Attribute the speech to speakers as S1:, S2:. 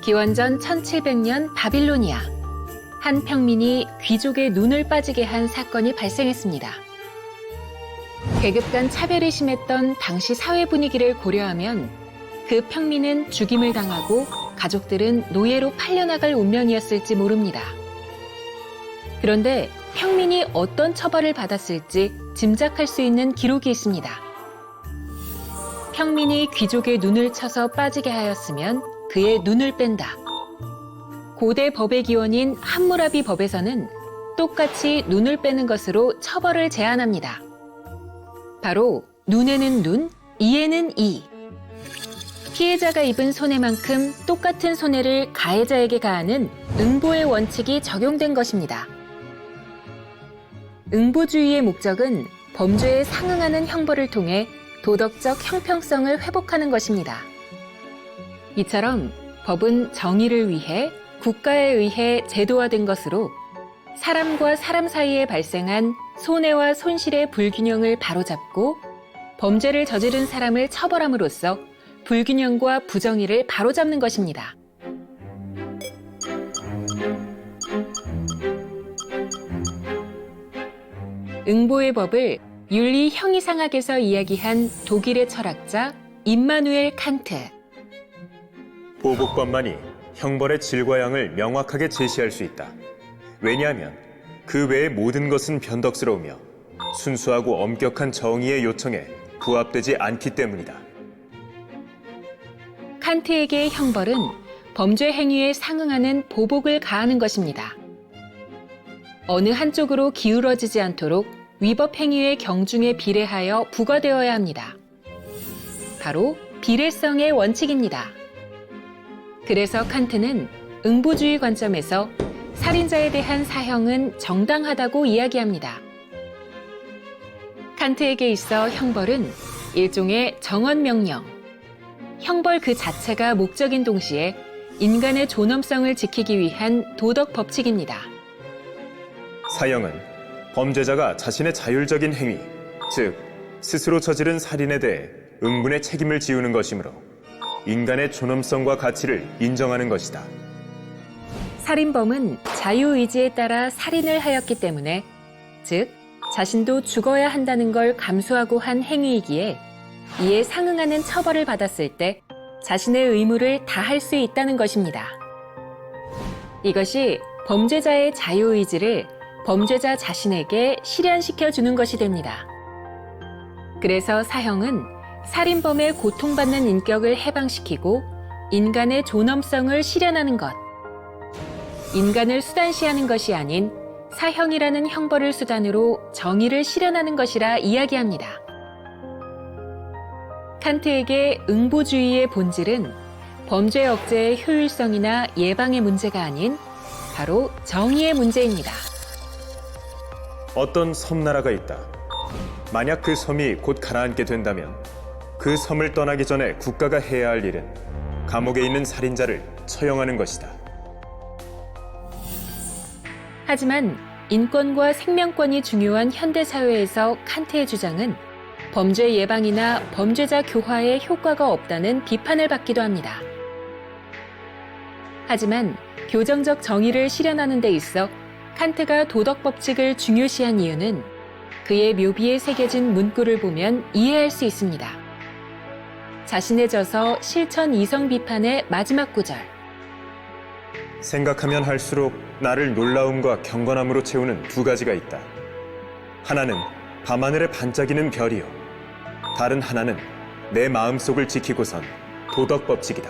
S1: 기원전 1700년 바빌로니아. 한 평민이 귀족의 눈을 빠지게 한 사건이 발생했습니다. 계급 간 차별이 심했던 당시 사회 분위기를 고려하면 그 평민은 죽임을 당하고 가족들은 노예로 팔려나갈 운명이었을지 모릅니다. 그런데 평민이 어떤 처벌을 받았을지 짐작할 수 있는 기록이 있습니다. 평민이 귀족의 눈을 쳐서 빠지게 하였으면 그의 눈을 뺀다. 고대 법의 기원인 함무라비 법에서는 똑같이 눈을 빼는 것으로 처벌을 제한합니다. 바로 눈에는 눈, 이에는 이. 피해자가 입은 손해만큼 똑같은 손해를 가해자에게 가하는 응보의 원칙이 적용된 것입니다. 응보주의의 목적은 범죄에 상응하는 형벌을 통해 도덕적 형평성을 회복하는 것입니다. 이처럼 법은 정의를 위해 국가에 의해 제도화된 것으로 사람과 사람 사이에 발생한 손해와 손실의 불균형을 바로잡고 범죄를 저지른 사람을 처벌함으로써 불균형과 부정의를 바로잡는 것입니다. 응보의 법을 윤리 형이상학에서 이야기한 독일의 철학자 임마누엘 칸트.
S2: 보복법만이 형벌의 질과 양을 명확하게 제시할 수 있다. 왜냐하면 그 외의 모든 것은 변덕스러우며 순수하고 엄격한 정의의 요청에 부합되지 않기 때문이다.
S1: 칸트에게의 형벌은 범죄 행위에 상응하는 보복을 가하는 것입니다. 어느 한쪽으로 기울어지지 않도록 위법 행위의 경중에 비례하여 부과되어야 합니다. 바로 비례성의 원칙입니다. 그래서 칸트는 응보주의 관점에서 살인자에 대한 사형은 정당하다고 이야기합니다. 칸트에게 있어 형벌은 일종의 정언명령, 형벌 그 자체가 목적인 동시에 인간의 존엄성을 지키기 위한 도덕 법칙입니다.
S2: 사형은 범죄자가 자신의 자율적인 행위, 즉 스스로 저지른 살인에 대해 응분의 책임을 지우는 것이므로 인간의 존엄성과 가치를 인정하는 것이다.
S1: 살인범은 자유의지에 따라 살인을 하였기 때문에, 즉 자신도 죽어야 한다는 걸 감수하고 한 행위이기에 이에 상응하는 처벌을 받았을 때 자신의 의무를 다할 수 있다는 것입니다. 이것이 범죄자의 자유의지를 범죄자 자신에게 실현시켜 주는 것이 됩니다. 그래서 사형은 살인범의 고통받는 인격을 해방시키고 인간의 존엄성을 실현하는 것, 인간을 수단시하는 것이 아닌 사형이라는 형벌을 수단으로 정의를 실현하는 것이라 이야기합니다. 칸트에게 응보주의의 본질은 범죄 억제의 효율성이나 예방의 문제가 아닌 바로 정의의 문제입니다.
S2: 어떤 섬나라가 있다. 만약 그 섬이 곧 가라앉게 된다면 그 섬을 떠나기 전에 국가가 해야 할 일은 감옥에 있는 살인자를 처형하는 것이다.
S1: 하지만 인권과 생명권이 중요한 현대사회에서 칸트의 주장은 범죄 예방이나 범죄자 교화에 효과가 없다는 비판을 받기도 합니다. 하지만 교정적 정의를 실현하는 데 있어 칸트가 도덕 법칙을 중요시한 이유는 그의 묘비에 새겨진 문구를 보면 이해할 수 있습니다. 자신의 저서 실천 이성 비판의 마지막 구절.
S2: 생각하면 할수록 나를 놀라움과 경건함으로 채우는 두 가지가 있다. 하나는 밤하늘에 반짝이는 별이요. 다른 하나는 내 마음속을 지키고선 도덕 법칙이다.